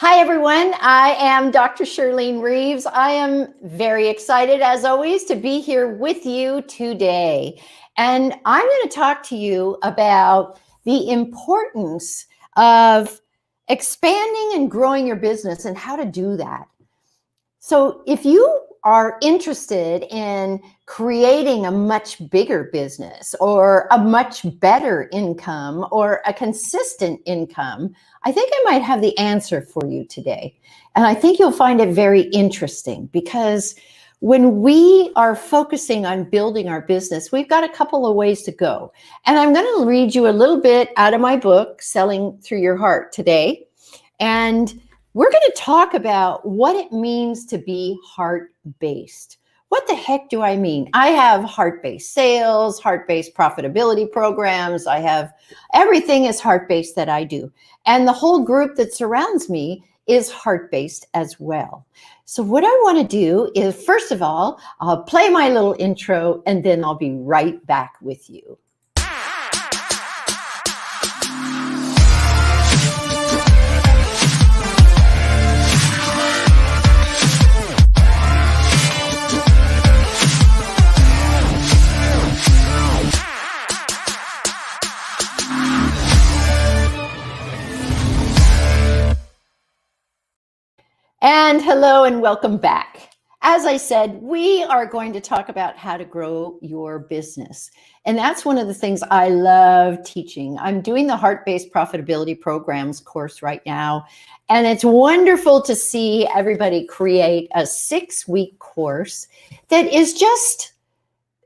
Hi, everyone. I am Dr. Shirlene Reeves. I am very excited, as always, to be here with you today. And I'm going to talk to you about the importance of expanding and growing your business and how to do that. So if you are interested in creating a much bigger business or a much better income or a consistent income, I think I might have the answer for you today. And I think you'll find it very interesting because when we are focusing on building our business, we've got a couple of ways to go. And I'm going to read you a little bit out of my book, Selling Through Your Heart, today. And we're going to talk about what it means to be heart-based. What the heck do I mean? I have heart-based sales, heart-based profitability programs. I have everything is heart-based that I do. And the whole group that surrounds me is heart-based as well. So what I want to do is, first of all, I'll play my little intro and then I'll be right back with you. And hello and welcome back. As I said, we are going to talk about how to grow your business. And that's one of the things I love teaching. I'm doing the Heart-Based Profitability Programs course right now. And it's wonderful to see everybody create a 6-week course that is just,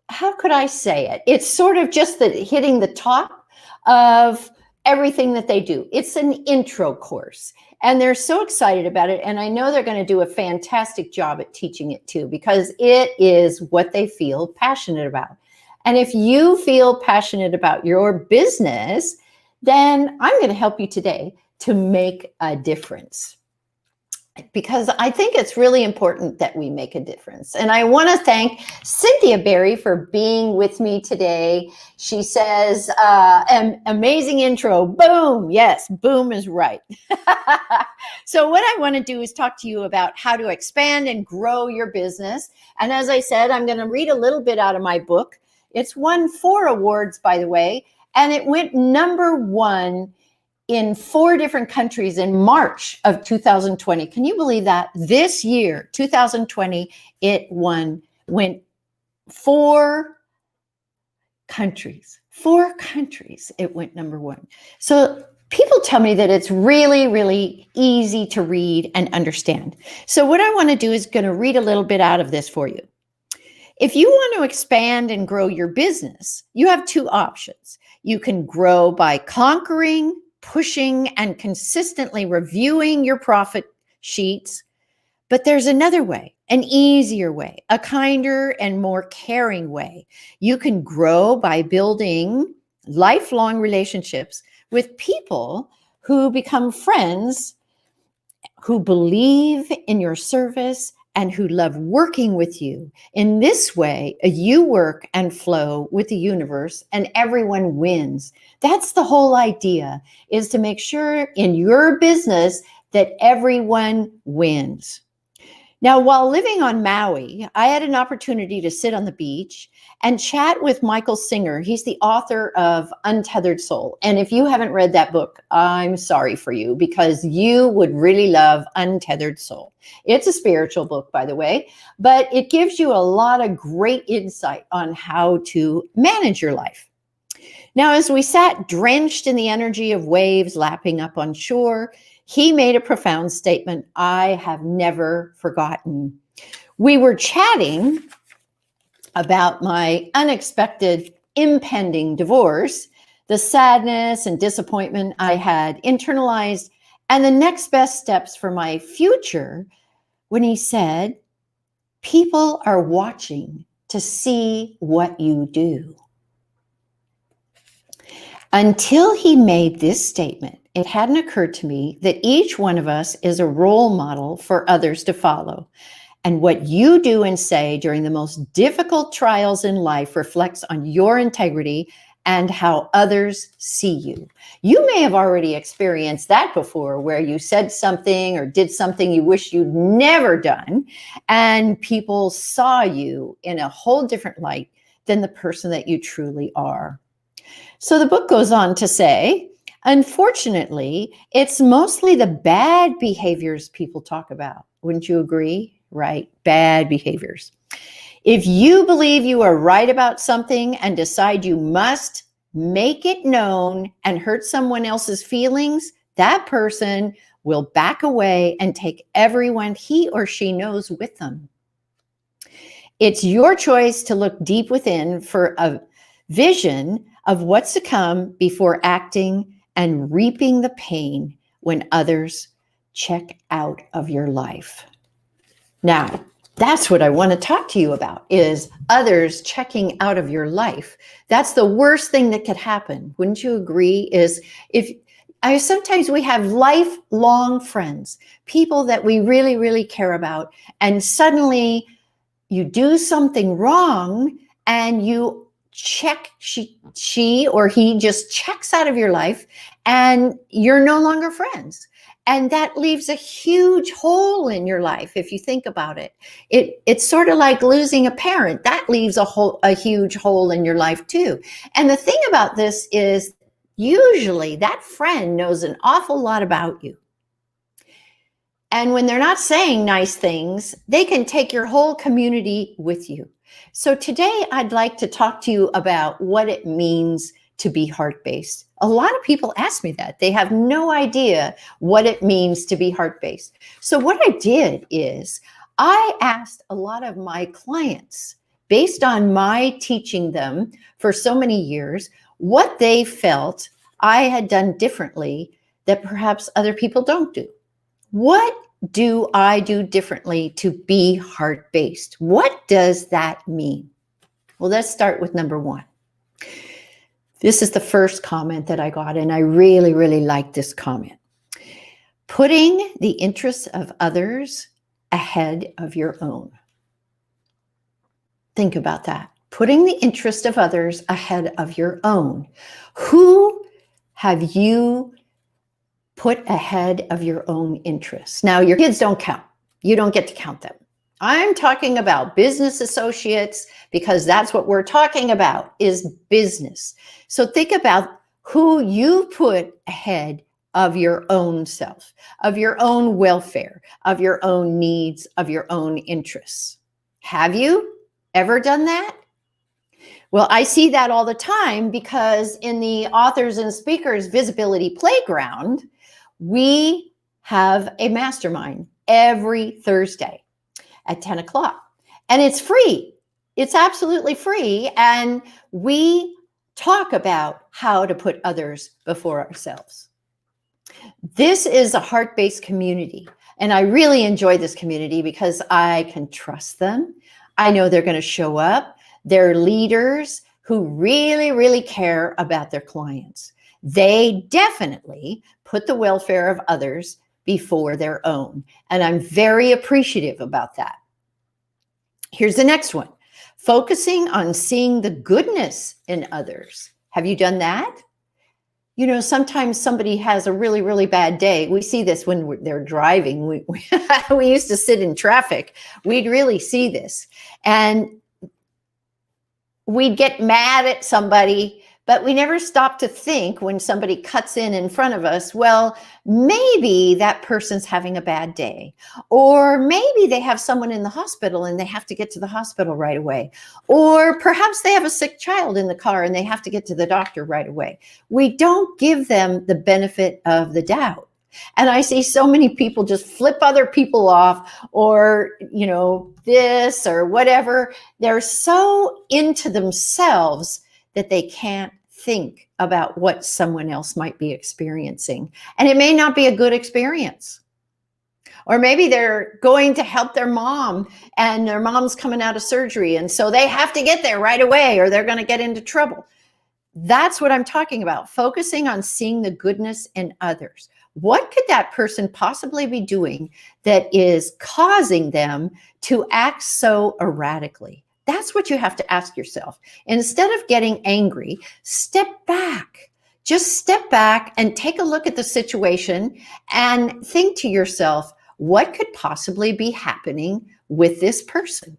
how could I say it? It's sort of just hitting the top of everything that they do. It's an intro course. And they're so excited about it. And I know they're going to do a fantastic job at teaching it too, because it is what they feel passionate about. And if you feel passionate about your business, then I'm going to help you today to make a difference. Because I think it's really important that we make a difference. And I want to thank Cynthia Berry for being with me today. She says, an amazing intro. Boom. Yes, boom is right. So what I want to do is talk to you about how to expand and grow your business. And as I said, I'm going to read a little bit out of my book. It's won 4 awards, by the way, and it went #1 in 4 different countries in March of 2020. Can you believe that? This year, 2020, it went 4 countries. 4 countries, it went #1. So people tell me that it's really, really easy to read and understand. So what I want to do is going to read a little bit out of this for you. If you want to expand and grow your business, you have 2 options. You can grow by conquering, pushing, and consistently reviewing your profit sheets. But there's another way, an easier way, a kinder and more caring way. You can grow by building lifelong relationships with people who become friends, who believe in your service, and who love working with you. In this way, you work and flow with the universe and everyone wins. That's the whole idea, is to make sure in your business that everyone wins. Now, while living on Maui, I had an opportunity to sit on the beach and chat with Michael Singer. He's the author of Untethered Soul. And if you haven't read that book, I'm sorry for you, because you would really love Untethered Soul. It's a spiritual book, by the way, but it gives you a lot of great insight on how to manage your life. Now, as we sat drenched in the energy of waves lapping up on shore, he made a profound statement I have never forgotten. We were chatting about my unexpected impending divorce, the sadness and disappointment I had internalized, and the next best steps for my future, when he said, "People are watching to see what you do." Until he made this statement, it hadn't occurred to me that each one of us is a role model for others to follow. And what you do and say during the most difficult trials in life reflects on your integrity and how others see you. You may have already experienced that before, where you said something or did something you wish you'd never done, and people saw you in a whole different light than the person that you truly are. So the book goes on to say, unfortunately, it's mostly the bad behaviors people talk about. Wouldn't you agree? Right? Bad behaviors. If you believe you are right about something and decide you must make it known and hurt someone else's feelings, that person will back away and take everyone he or she knows with them. It's your choice to look deep within for a vision of what's to come before acting and reaping the pain when others check out of your life. Now, that's what I want to talk to you about, is others checking out of your life. That's the worst thing that could happen. Wouldn't you agree? Sometimes we have lifelong friends, people that we really, really care about, and suddenly you do something wrong and you check, she or he just checks out of your life and you're no longer friends. And that leaves a huge hole in your life. If you think about it, it's sort of like losing a parent. That leaves a huge hole in your life too. And the thing about this is usually that friend knows an awful lot about you. And when they're not saying nice things, they can take your whole community with you. So today I'd like to talk to you about what it means to be heart-based. A lot of people ask me that. They have no idea what it means to be heart-based. So what I did is I asked a lot of my clients, based on my teaching them for so many years, what they felt I had done differently that perhaps other people don't do. What do I do differently to be heart-based? What does that mean? Well, let's start with number one. This is the first comment that I got, and I really, really like this comment. Putting the interests of others ahead of your own. Think about that. Putting the interest of others ahead of your own. Who have you put ahead of your own interests? Now, your kids don't count. You don't get to count them. I'm talking about business associates, because that's what we're talking about, is business. So think about who you put ahead of your own self, of your own welfare, of your own needs, of your own interests. Have you ever done that? Well, I see that all the time, because in the Authors and Speakers Visibility Playground, we have a mastermind every Thursday at 10 o'clock. And it's free. It's absolutely free. And we talk about how to put others before ourselves. This is a heart-based community. And I really enjoy this community because I can trust them. I know they're going to show up. They're leaders who really, really care about their clients. They definitely put the welfare of others before their own. And I'm very appreciative about that. Here's the next one. Focusing on seeing the goodness in others. Have you done that? You know, sometimes somebody has a really, really bad day. We see this when they're driving. We used to sit in traffic. We'd really see this. And we'd get mad at somebody, but we never stop to think when somebody cuts in front of us, well, maybe that person's having a bad day, or maybe they have someone in the hospital and they have to get to the hospital right away, or perhaps they have a sick child in the car and they have to get to the doctor right away. We don't give them the benefit of the doubt. And I see so many people just flip other people off, or, you know, this or whatever. They're so into themselves that they can't think about what someone else might be experiencing. And it may not be a good experience. Or maybe they're going to help their mom and their mom's coming out of surgery, and so they have to get there right away or they're going to get into trouble. That's what I'm talking about, focusing on seeing the goodness in others. What could that person possibly be doing that is causing them to act so erratically? That's what you have to ask yourself. Instead of getting angry, step back. Just step back and take a look at the situation and think to yourself, what could possibly be happening with this person?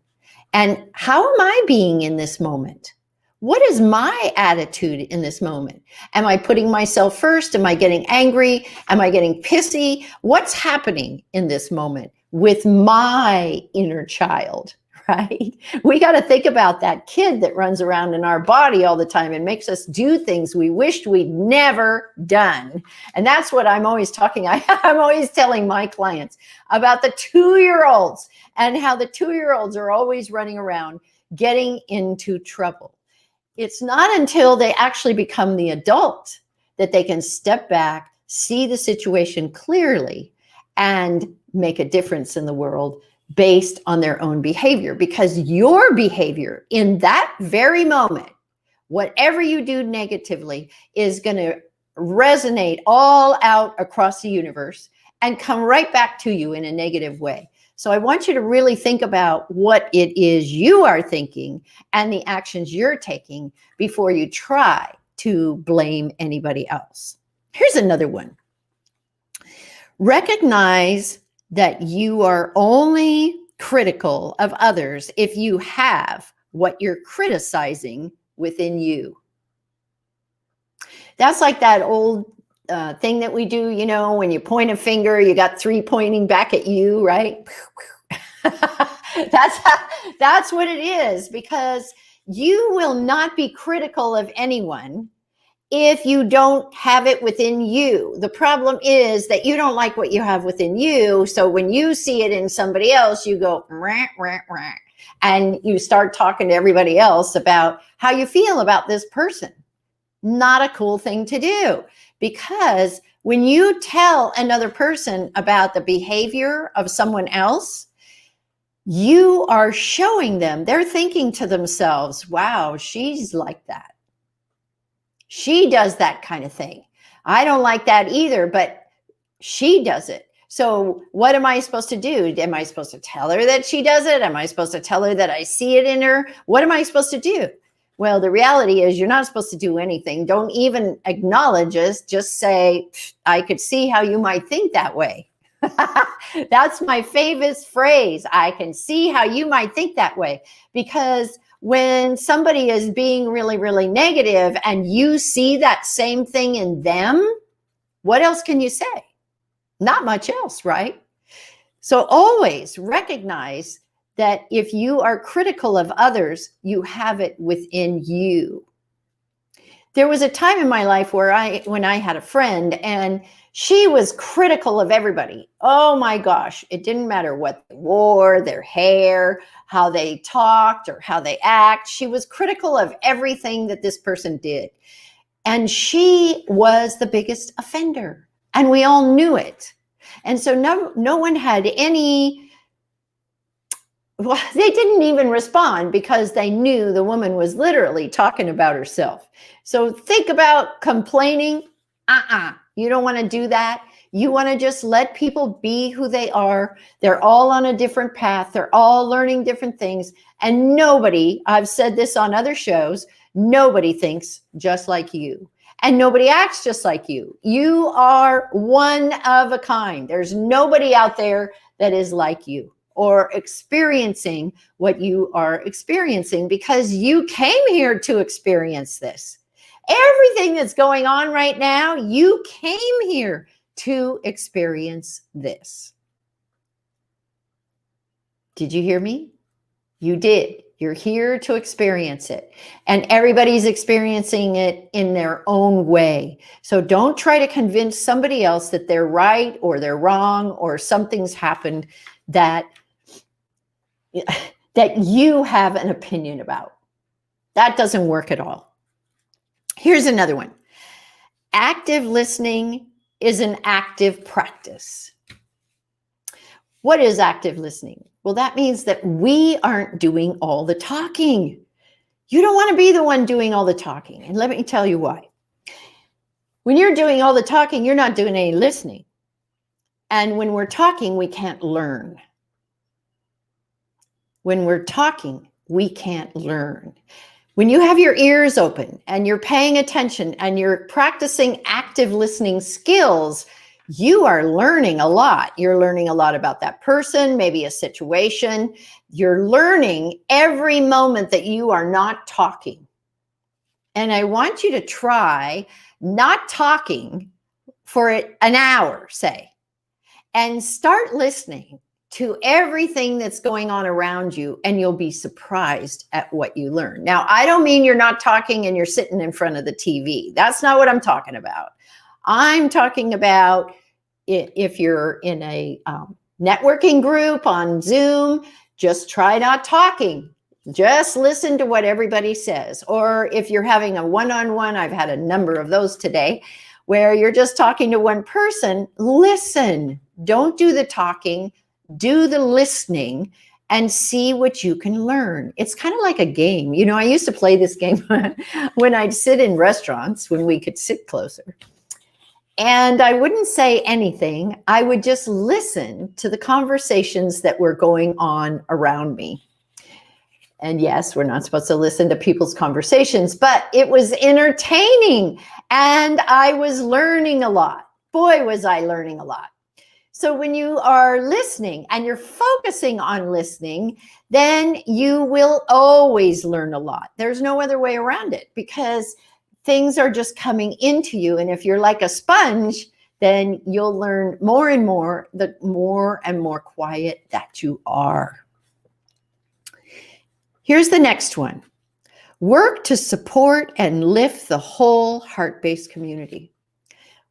And how am I being in this moment? What is my attitude in this moment? Am I putting myself first? Am I getting angry? Am I getting pissy? What's happening in this moment with my inner child, right? We got to think about that kid that runs around in our body all the time and makes us do things we wished we'd never done. And that's what I'm always I'm always telling my clients about the 2-year-olds and how the 2-year-olds are always running around getting into trouble. It's not until they actually become the adult that they can step back, see the situation clearly, and make a difference in the world based on their own behavior. Because your behavior in that very moment, whatever you do negatively, is going to resonate all out across the universe and come right back to you in a negative way. So I want you to really think about what it is you are thinking and the actions you're taking before you try to blame anybody else. Here's another one. Recognize that you are only critical of others if you have what you're criticizing within you. That's like that old thing that we do, you know, when you point a finger, you got 3 pointing back at you, right? That's what it is, because you will not be critical of anyone if you don't have it within you. The problem is that you don't like what you have within you. So when you see it in somebody else, you go, rah, rah, rah, and you start talking to everybody else about how you feel about this person. Not a cool thing to do, because when you tell another person about the behavior of someone else, you are showing them, they're thinking to themselves, wow, she's like that. She does that kind of thing. I don't like that either, but she does it. So what am I supposed to do? Am I supposed to tell her that she does it? Am I supposed to tell her that I see it in her? What am I supposed to do? Well, the reality is you're not supposed to do anything. Don't even acknowledge us. Just say, I could see how you might think that way. That's my favorite phrase. I can see how you might think that way. Because when somebody is being really, really negative and you see that same thing in them, what else can you say? Not much else, right? So always recognize that if you are critical of others, you have it within you. There was a time in my life where when I had a friend and she was critical of everybody. Oh my gosh, it didn't matter what they wore, their hair, how they talked, or how they act. She was critical of everything that this person did. And she was the biggest offender. And we all knew it. And so no one had any, well, they didn't even respond because they knew the woman was literally talking about herself. So think about complaining. You don't want to do that. You want to just let people be who they are. They're all on a different path. They're all learning different things. And nobody, I've said this on other shows, nobody thinks just like you. And nobody acts just like you. You are one of a kind. There's nobody out there that is like you or experiencing what you are experiencing, because you came here to experience this. Everything that's going on right now, you came here to experience this. Did you hear me? You did. You're here to experience it. And everybody's experiencing it in their own way. So don't try to convince somebody else that they're right or they're wrong or something's happened that you have an opinion about. That doesn't work at all. Here's another one. Active listening is an active practice. What is active listening? Well, that means that we aren't doing all the talking. You don't want to be the one doing all the talking. And let me tell you why. When you're doing all the talking, you're not doing any listening. And when we're talking, we can't learn. When we're talking, we can't learn. When you have your ears open and you're paying attention and you're practicing active listening skills, you are learning a lot. You're learning a lot about that person, maybe a situation. You're learning every moment that you are not talking. And I want you to try not talking for an hour, say, and start listening to everything that's going on around you, and you'll be surprised at what you learn. Now, I don't mean you're not talking and you're sitting in front of the TV. That's not what I'm talking about. I'm talking about if you're in a networking group on Zoom, just try not talking. Just listen to what everybody says. Or if you're having a one-on-one, I've had a number of those today, where you're just talking to one person, listen. Don't do the talking, do the listening, and see what you can learn. It's kind of like a game. You know, I used to play this game when I'd sit in restaurants when we could sit closer. And I wouldn't say anything. I would just listen to the conversations that were going on around me. And yes, we're not supposed to listen to people's conversations, but it was entertaining. And I was learning a lot. Boy, was I learning a lot. So when you are listening and you're focusing on listening, then you will always learn a lot. There's no other way around it, because things are just coming into you. And if you're like a sponge, then you'll learn more and more, the more and more quiet that you are. Here's the next one. Work to support and lift the whole heart-based community.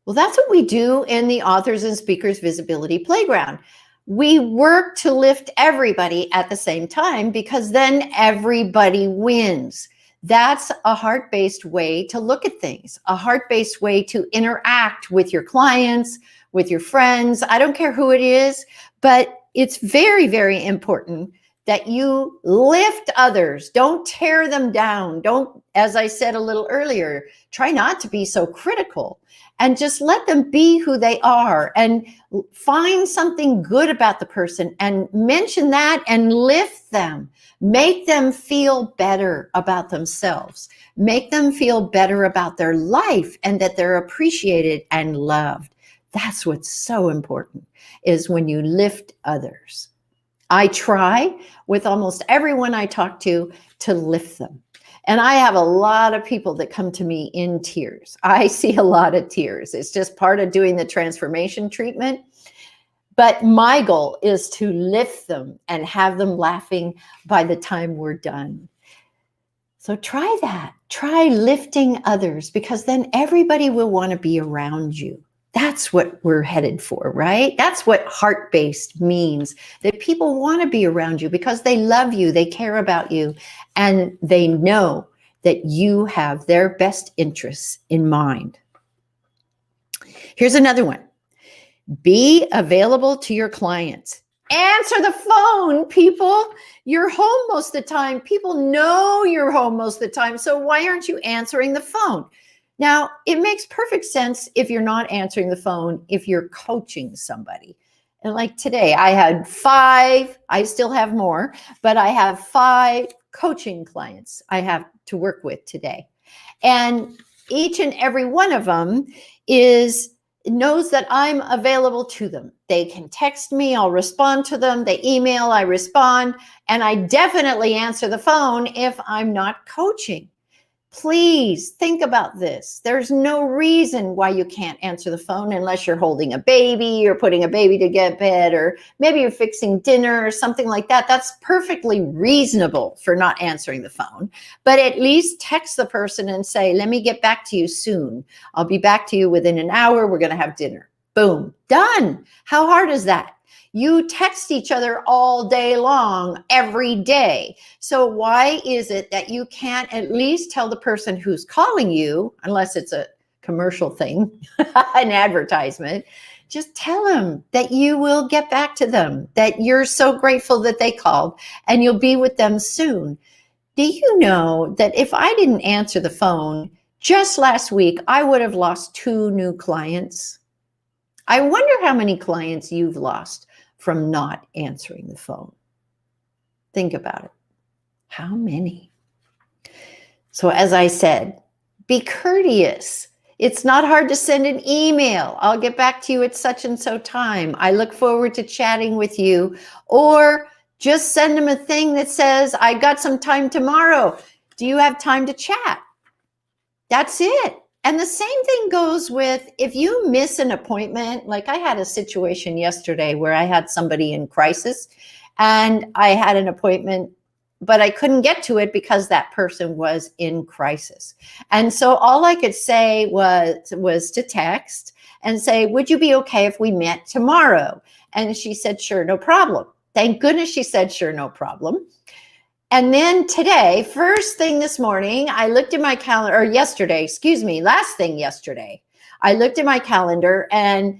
Well, that's what we do in the Authors and Speakers Visibility Playground. We work to lift everybody at the same time, because then everybody wins. That's a heart-based way to look at things, a heart-based way to interact with your clients, with your friends. I don't care who it is, but it's very, very important that you lift others. Don't tear them down. Don't, as I said a little earlier, try not to be so critical, and just let them be who they are, and find something good about the person and mention that and lift them. Make them feel better about themselves. Make them feel better about their life, and that they're appreciated and loved. That's what's so important, is when you lift others. I try with almost everyone I talk to lift them. And I have a lot of people that come to me in tears. I see a lot of tears. It's just part of doing the transformation treatment. But my goal is to lift them and have them laughing by the time we're done. So try that. Try lifting others, because then everybody will want to be around you. That's what we're headed for, right? That's what heart-based means, that people want to be around you because they love you, they care about you, and they know that you have their best interests in mind. Here's another one. Be available to your clients. Answer the phone, people. You're home most of the time. People know you're home most of the time. So why aren't you answering the phone? Now, it makes perfect sense if you're not answering the phone, if you're coaching somebody. And like today, I had 5, I still have more, but I have 5 coaching clients I have to work with today. And each and every one of them knows that I'm available to them. They can text me, I'll respond to them. They email, I respond. And I definitely answer the phone if I'm not coaching. Please think about this. There's no reason why you can't answer the phone unless you're holding a baby or putting a baby to get bed, or maybe you're fixing dinner or something like that. That's perfectly reasonable for not answering the phone. But at least text the person and say, let me get back to you soon. I'll be back to you within an hour. We're going to have dinner. Boom. Done. How hard is that? You text each other all day long, every day. So why is it that you can't at least tell the person who's calling you, unless it's a commercial thing, an advertisement, just tell them that you will get back to them, that you're so grateful that they called, and you'll be with them soon. Do you know that if I didn't answer the phone just last week, I would have lost 2 new clients? I wonder how many clients you've lost from not answering the phone. Think about it. How many? So as I said, be courteous. It's not hard to send an email. I'll get back to you at such and so time. I look forward to chatting with you. Or just send them a thing that says, I got some time tomorrow. Do you have time to chat? That's it. And the same thing goes with if you miss an appointment. Like I had a situation yesterday where I had somebody in crisis and I had an appointment, but I couldn't get to it because that person was in crisis. And so all I could say was to text and say, would you be okay if we met tomorrow? And she said, sure, no problem. Thank goodness she said, sure, no problem. And then today, first thing this morning, I looked at my calendar, or yesterday, excuse me, last thing yesterday, I looked at my calendar and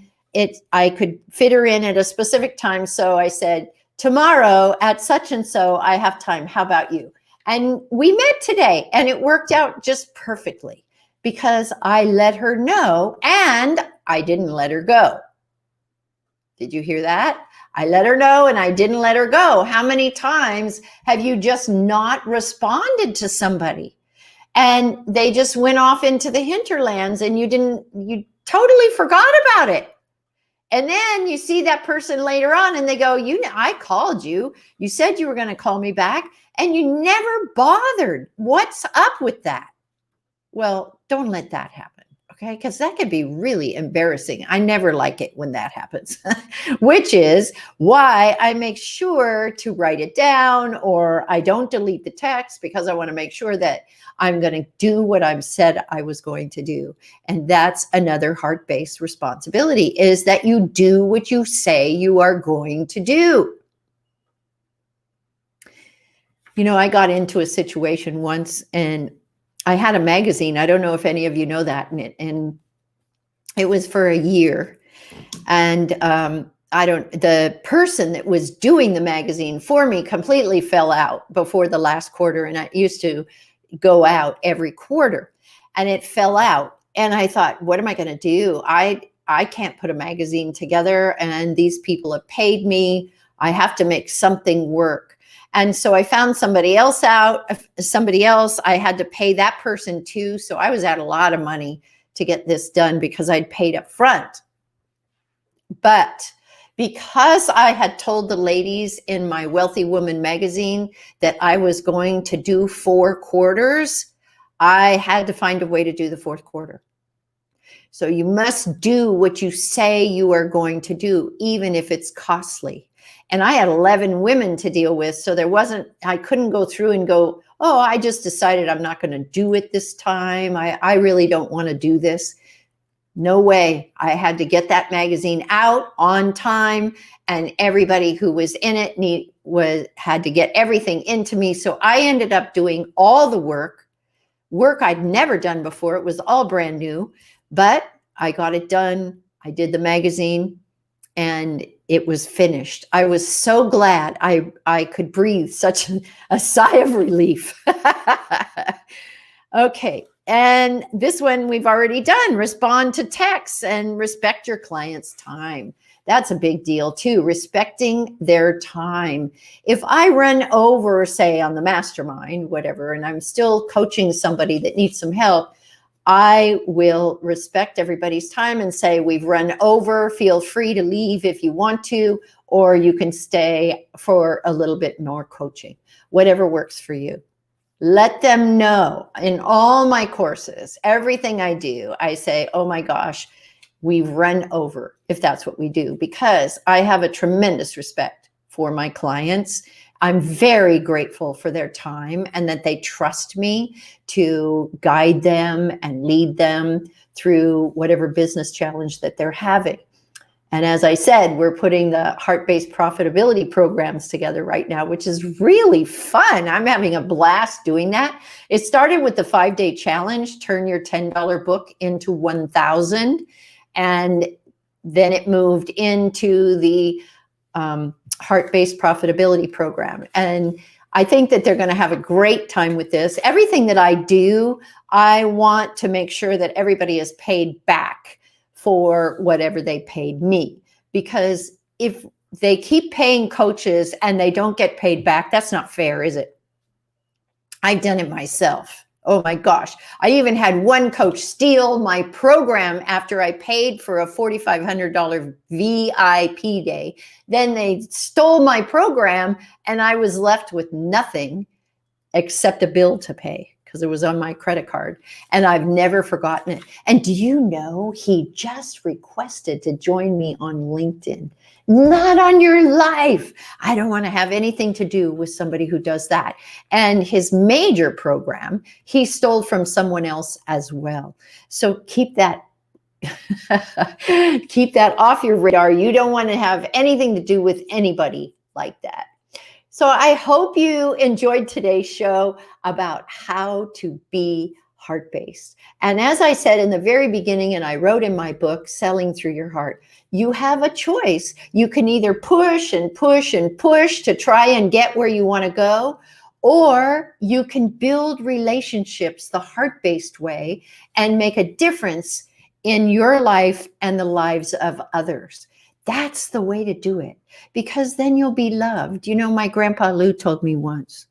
I could fit her in at a specific time. So I said, tomorrow at such and so, I have time. How about you? And we met today and it worked out just perfectly because I let her know and I didn't let her go. Did you hear that? I let her know and I didn't let her go. How many times have you just not responded to somebody and they just went off into the hinterlands and you totally forgot about it? And then you see that person later on and they go, I called you. You said you were going to call me back and you never bothered. What's up with that? Well, don't let that happen. Okay, because that could be really embarrassing. I never like it when that happens, which is why I make sure to write it down or I don't delete the text because I want to make sure that I'm going to do what I've said I was going to do. And that's another heart-based responsibility is that you do what you say you are going to do. You know, I got into a situation once and I had a magazine. I don't know if any of you know that. And it was for a year. And the person that was doing the magazine for me completely fell out before the last quarter. And I used to go out every quarter and it fell out. And I thought, what am I going to do? I can't put a magazine together and these people have paid me. I have to make something work. And so I found somebody else. I had to pay that person too. So I was out a lot of money to get this done because I'd paid up front. But because I had told the ladies in my Wealthy Woman magazine that I was going to do 4 quarters, I had to find a way to do the 4th quarter. So you must do what you say you are going to do, even if it's costly. And I had 11 women to deal with. So I couldn't go through and go, oh, I just decided I'm not going to do it this time. I really don't want to do this. No way. I had to get that magazine out on time and everybody who was in it had to get everything into me. So I ended up doing all the work I'd never done before. It was all brand new, but I got it done. I did the magazine and it was finished. I was so glad I could breathe such a sigh of relief. Okay. And this one we've already done. Respond to texts and respect your client's time. That's a big deal too, respecting their time. If I run over, say on the mastermind, whatever, and I'm still coaching somebody that needs some help, I will respect everybody's time and say, we've run over, feel free to leave if you want to, or you can stay for a little bit more coaching, whatever works for you. Let them know in all my courses, everything I do, I say, oh my gosh, we've run over if that's what we do, because I have a tremendous respect for my clients. I'm very grateful for their time and that they trust me to guide them and lead them through whatever business challenge that they're having. And as I said, we're putting the heart-based profitability programs together right now, which is really fun. I'm having a blast doing that. It started with the 5-day challenge, turn your $10 book into 1,000. And then it moved into the heart-based profitability program. And I think that they're going to have a great time with this. Everything that I do, I want to make sure that everybody is paid back for whatever they paid me. Because if they keep paying coaches and they don't get paid back, that's not fair, is it? I've done it myself. Oh my gosh. I even had one coach steal my program after I paid for a $4,500 VIP day. Then they stole my program and I was left with nothing except a bill to pay because it was on my credit card. And I've never forgotten it. And do you know, he just requested to join me on LinkedIn. Not on your life. I don't want to have anything to do with somebody who does that. And his major program, he stole from someone else as well. So keep that keep that off your radar. You don't want to have anything to do with anybody like that. So I hope you enjoyed today's show about how to be heart-based. And as I said in the very beginning, and I wrote in my book, Selling Through Your Heart, you have a choice. You can either push and push and push to try and get where you want to go, or you can build relationships the heart-based way and make a difference in your life and the lives of others. That's the way to do it, because then you'll be loved. You know, my grandpa Lou told me once,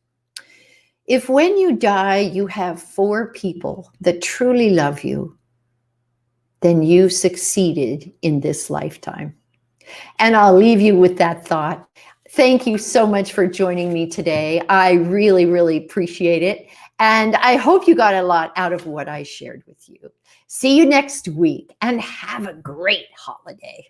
if when you die, you have 4 people that truly love you, then you've succeeded in this lifetime. And I'll leave you with that thought. Thank you so much for joining me today. I really, really appreciate it. And I hope you got a lot out of what I shared with you. See you next week and have a great holiday.